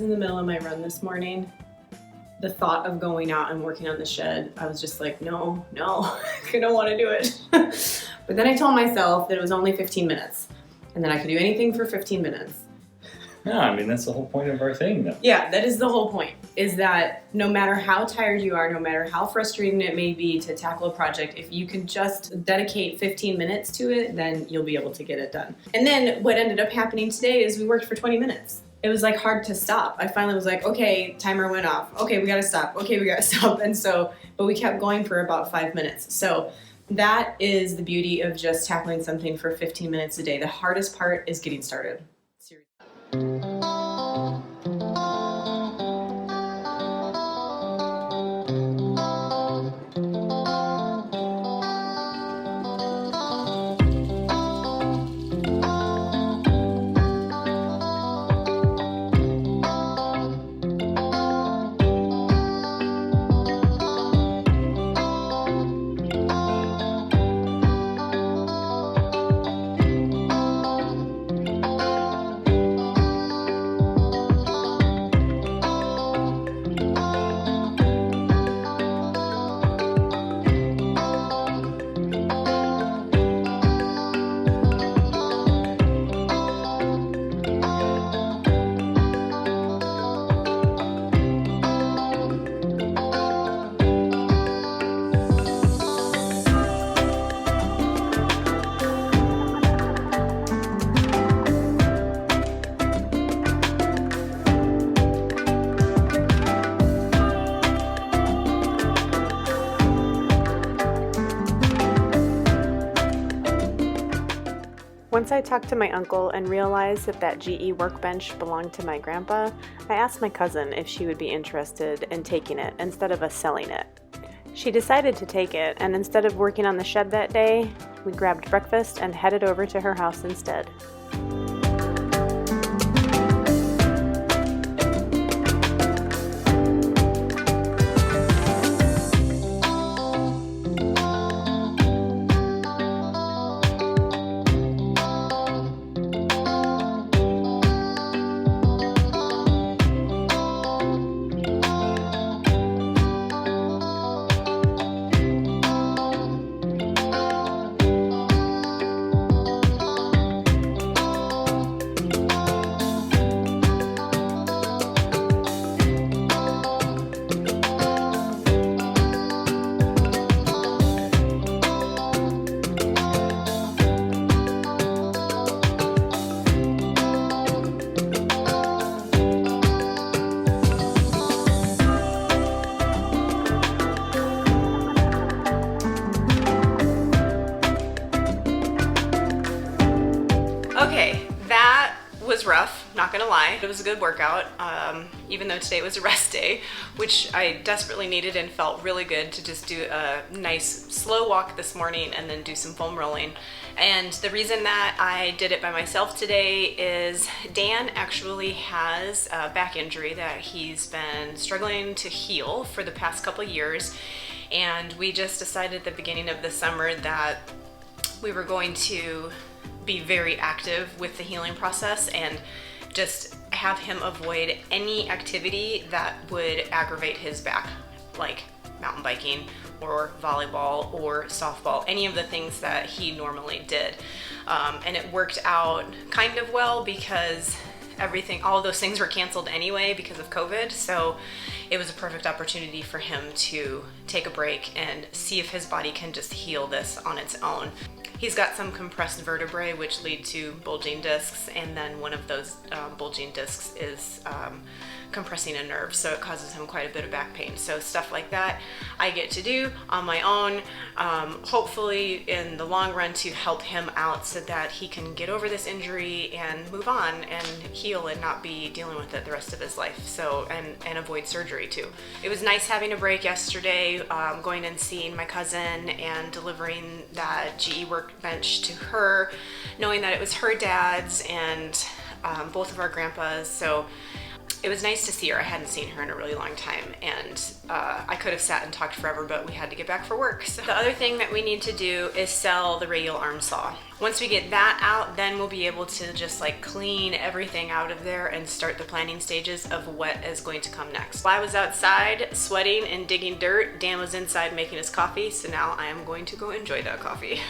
was in the middle of my run this morning, the thought of going out and working on the shed, I was just like, no, I don't want to do it. But then I told myself that it was only 15 minutes and that I could do anything for 15 minutes. No, I mean, that's the whole point of our thing, though. Yeah, that is the whole point, is that no matter how tired you are, no matter how frustrating it may be to tackle a project, if you can just dedicate 15 minutes to it, then you'll be able to get it done. And then what ended up happening today is we worked for 20 minutes. It was like hard to stop. I finally was like, okay, timer went off. Okay, we gotta stop. Okay, we gotta stop. And so, but we kept going for about 5 minutes. So that is the beauty of just tackling something for 15 minutes a day. The hardest part is getting started. Seriously. Once I talked to my uncle and realized that GE workbench belonged to my grandpa, I asked my cousin if she would be interested in taking it instead of us selling it. She decided to take it, and instead of working on the shed that day, we grabbed breakfast and headed over to her house instead. Okay, that was rough, not gonna lie. It was a good workout, even though today was a rest day, which I desperately needed and felt really good to just do a nice slow walk this morning and then do some foam rolling. And the reason that I did it by myself today is Dan actually has a back injury that he's been struggling to heal for the past couple years. And we just decided at the beginning of the summer that we were going to be very active with the healing process and just have him avoid any activity that would aggravate his back, like mountain biking or volleyball or softball, any of the things that he normally did. And it worked out kind of well because all of those things were canceled anyway because of COVID. So it was a perfect opportunity for him to take a break and see if his body can just heal this on its own. He's got some compressed vertebrae which lead to bulging discs, and then one of those bulging discs is compressing a nerve, so it causes him quite a bit of back pain. So stuff like that I get to do on my own, hopefully in the long run to help him out so that he can get over this injury and move on and heal and not be dealing with it the rest of his life. So and avoid surgery too. It was nice having a break yesterday, going and seeing my cousin and delivering that GE workbench to her, knowing that it was her dad's and both of our grandpas. So it was nice to see her. I hadn't seen her in a really long time, and I could have sat and talked forever, but we had to get back for work. So the other thing that we need to do is sell the radial arm saw. Once we get that out, then we'll be able to just like clean everything out of there and start the planning stages of what is going to come next. While I was outside sweating and digging dirt, Dan was inside making his coffee, so now I am going to go enjoy that coffee.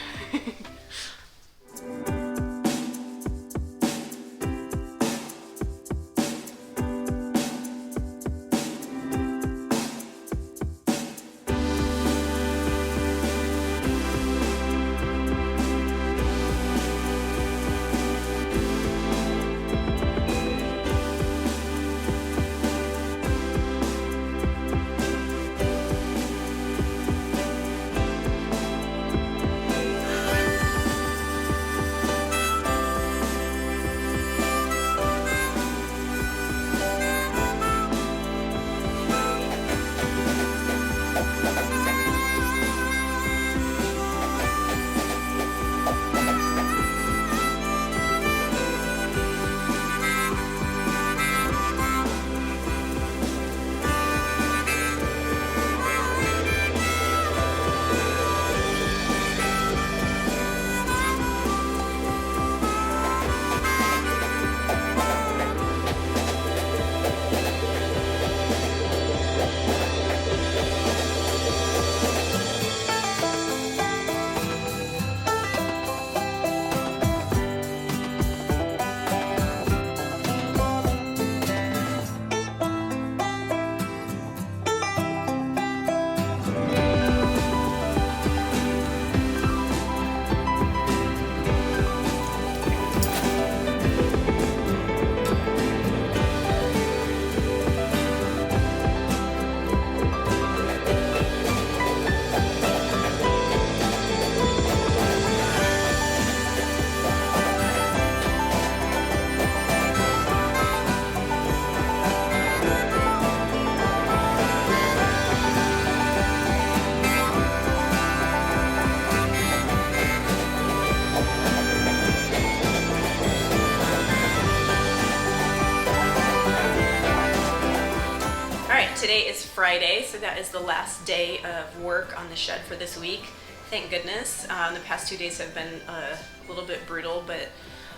Today is Friday, so that is the last day of work on the shed for this week. Thank goodness. The past 2 days have been a little bit brutal, but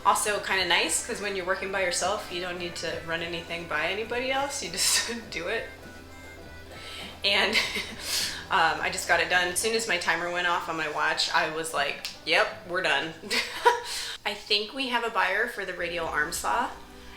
also kind of nice because when you're working by yourself, you don't need to run anything by anybody else. You just do it. And I just got it done. As soon as my timer went off on my watch, I was like, yep, we're done. I think we have a buyer for the radial arm saw.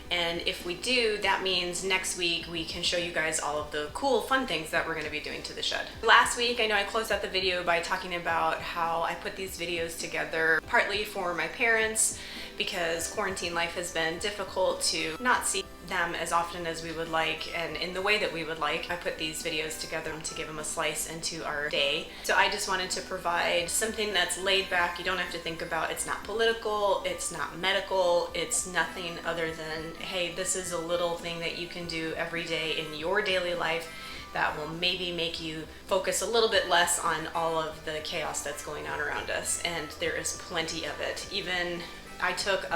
And if we do, that means next week we can show you guys all of the cool, fun things that we're going to be doing to the shed. Last week, I know I closed out the video by talking about how I put these videos together partly for my parents because quarantine life has been difficult to not see them as often as we would like and in the way that we would like. I put these videos together to give them a slice into our day. So I just wanted to provide something that's laid back. You don't have to think about, it's not political, it's not medical, it's nothing other than, hey, this is a little thing that you can do every day in your daily life that will maybe make you focus a little bit less on all of the chaos that's going on around us. And there is plenty of it. Even I took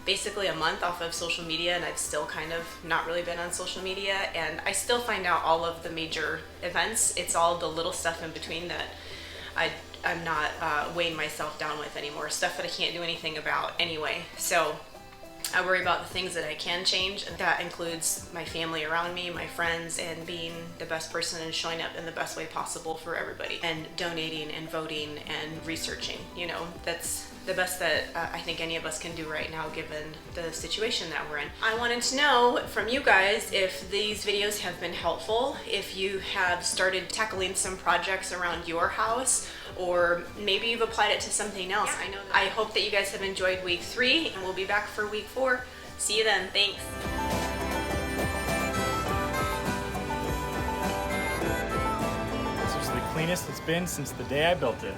basically a month off of social media, and I've still kind of not really been on social media, and I still find out all of the major events. It's all the little stuff in between that I'm not weighing myself down with anymore, stuff that I can't do anything about anyway. So I worry about the things that I can change, and that includes my family around me, my friends, and being the best person and showing up in the best way possible for everybody, and donating and voting and researching. You know, that's the best that I think any of us can do right now given the situation that we're in. I wanted to know from you guys if these videos have been helpful, if you have started tackling some projects around your house, or maybe you've applied it to something else. I hope that you guys have enjoyed week 3, and we'll be back for week 4. See you then. Thanks. This is the cleanest it's been since the day I built it.